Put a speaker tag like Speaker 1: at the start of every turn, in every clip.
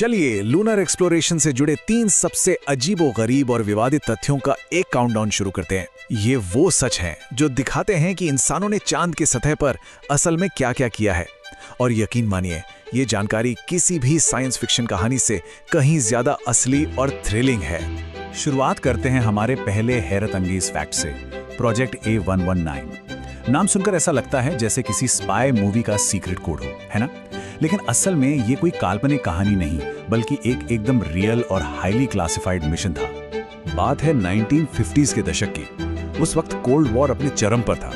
Speaker 1: चलिए lunar exploration से जुड़े 3 सबसे अजीबोगरीब और विवादित तथ्यों का एक काउंटडाउन शुरू करते हैं। ये वो सच हैं जो दिखाते हैं कि इंसानों ने चांद की सतह पर असल में क्या-क्या किया है। और यकीन मानिए, ये जानकारी किसी भी साइंस फिक्शन कहानी से कहीं ज्यादा असली और थ्रिलिंग है।
Speaker 2: शुरुआत करते हैं हमारे पहले हैरत अंगेज फैक्ट से, प्रोजेक्ट A119। नाम सुनकर ऐसा लगता है जैसे किसी स्पाई मूवी का सीक्रेट कोड हो, है ना? लेकिन असल में ये कोई काल्पनिक कहानी नहीं, बल्कि एकदम रियल और हाईली क्लासिफाइड मिशन था। बात है 1950s के दशक की। उस वक्त कोल्ड वॉर अपने चरम पर था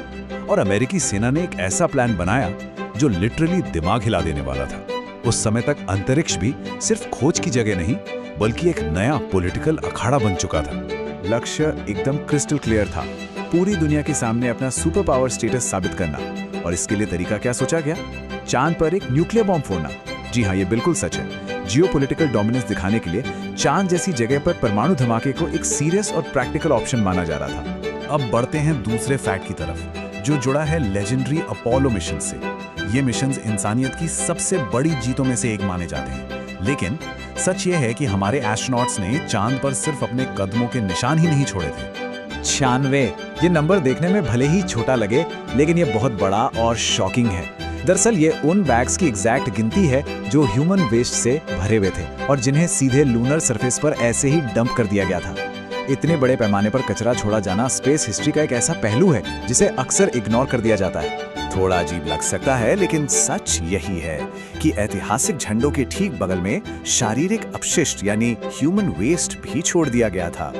Speaker 2: और अमेरिकी सेना ने एक ऐसा प्लान बनाया जो लिटरली दिमाग हिला देने वाला था। उस समय तक अंतरिक्ष भी सिर्फ खोज की जगह नहीं, बल्कि एक नया पॉलिटिकल अखाड़ा बन चुका था। लक्ष्य एकदम क्रिस्टल क्लियर था, पूरी दुनिया के सामने अपना सुपर पावर स्टेटस साबित करना। और इसके लिए तरीका क्या सोचा गया? चांद पर एक न्यूक्लियर बॉम्ब फोड़ना। जी हाँ, ये बिल्कुल सच है। जियोपॉलिटिकल डोमिनेंस दिखाने के लिए चांद जैसी जगह पर परमाणु धमाके को एक सीरियस और प्रैक्टिकल ऑप्शन माना जा रहा था। अब बढ़ते हैं दूसरे फैक्ट की तरफ, जो जुड़ा है लेजेंडरी अपोलो मिशन से। ये मिशंस इंसानियत की सबसे बड़ी जीतों में से एक माने जाते हैं। लेकिन सच ये है कि हमारे एस्ट्रोनॉट्स ने चांद पर सिर्फ अपने कदमों के निशान ही नहीं छोड़े थे।
Speaker 1: 96। ये नंबर देखने में भले ही छोटा लगे, लेकिन ये बहुत बड़ा और शॉकिंग है। दरअसल ये उन बैग्स की एग्जैक्ट गिनती है जो ह्यूमन वेस्ट से भरे हुए थे और जिन्हें सीधे लूनर सरफेस पर ऐसे ही डंप कर दिया गया था। इतने बड़े पैमाने पर कचरा छोड़ा जाना स्पेस हिस्ट्री का एक ऐसा पहलू है जिसे अक्सर इग्नोर कर दिया जाता है। थोड़ा अजीब लग सकता है, लेकिन सच यही है कि ऐतिहासिक झंडों के ठीक बगल में शारीरिक अपशिष्ट यानी ह्यूमन वेस्ट भी छोड़ दिया गया था।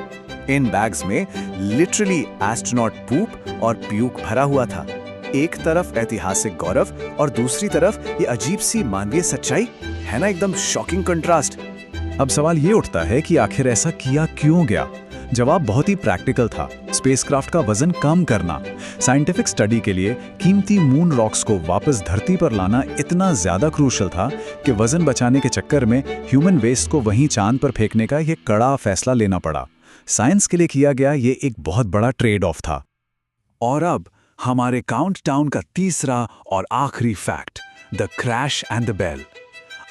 Speaker 1: इन बैग्स में लिटरली एस्ट्रोनॉट पूप और प्यूक भरा हुआ था। एक तरफ ऐतिहासिक गौरव और दूसरी तरफ ये अजीब सी मानवीय सच्चाई, है ना? एकदम शॉकिंग कंट्रास्ट।
Speaker 2: अब सवाल ये उठता है कि आखिर ऐसा किया क्यों गया? जवाब बहुत ही प्रैक्टिकल था। स्पेसक्राफ्ट का वजन कम करना। साइंटिफिक स्टडी के लिए कीमती मून रॉक्स को वापस धरती पर लाना इतना ज्यादा क्रूशल था कि वजन बचाने के चक्कर में ह्यूमन वेस्ट को वहीं चांद पर फेंकने का ये कड़ा फैसला लेना पड़ा। साइंस के लिए किया गया ये एक बहुत बड़ा ट्रेड ऑफ था। और अब हमारे काउंटडाउन का तीसरा और आखिरी fact, the crash and the bell.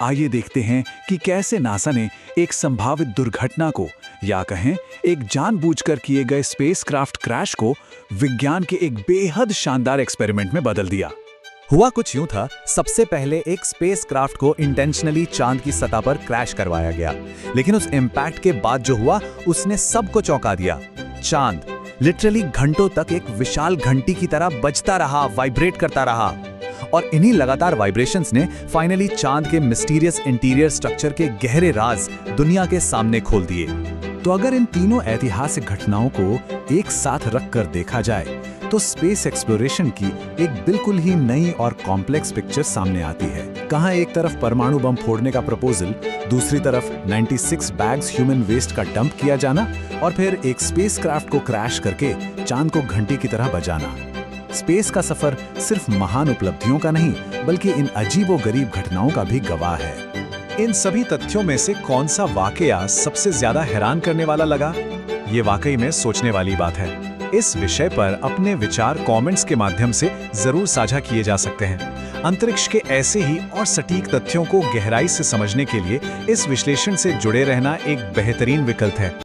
Speaker 2: आइए देखते हैं कि कैसे नासा ने एक संभावित दुर्घटना को, या कहें एक जानबूझकर किए गए स्पेसक्राफ्ट क्रैश को, विज्ञान के एक बेहद शानदार एक्सपेरिमेंट में बदल दिया।
Speaker 1: हुआ कुछ यूं था, सबसे पहले एक स्पेसक्राफ्ट को इंटेंशनली चांद की सतह पर क्रैश करवाया गया, लेकिन उस इम्पैक्ट के बाद जो हुआ उसने सबको चौंका दिया। चांद लिटरली घंटों तक एक विशाल घंटी की तरह बजता रहा, वाइब्रेट करता रहा। और इन्हीं लगातार वाइब्रेशंस ने फाइनली चांद के मिस्टीरियस इंटीरियर स्ट्रक्चर के गहरे राज दुनिया के सामने खोल दिए। तो अगर इन तीनों ऐतिहासिक घटनाओं को एक साथ रखकर देखा जाए तो स्पेस एक्सप्लोरेशन की एक बिल्कुल ही नई और कॉम्प्लेक्स पिक्चर सामने आती है। कहां एक तरफ परमाणु बम फोड़ने का प्रपोजल, दूसरी तरफ 96 बैग्स ह्यूमन वेस्ट का डंप किया जाना, और फिर एक स्पेसक्राफ्ट को क्रैश करके चांद को घंटी की तरह बजाना। स्पेस का सफर सिर्फ महान उपलब्धियों का नहीं, बल्कि इन अजीबोगरीब घटनाओं का भी गवाह है। इन सभी तथ्यों में से कौन सा वाकया सबसे ज्यादा हैरान करने वाला लगा? ये वाकई में सोचने वाली बात है। इस विषय पर अपने विचार कमेंट्स के माध्यम से जरूर साझा किए जा सकते हैं। अंतरिक्ष के ऐसे ही और सटीक तथ्यों को गहराई से समझने के लिए इस विश्लेषण से जुड़े रहना एक बेहतरीन विकल्प है।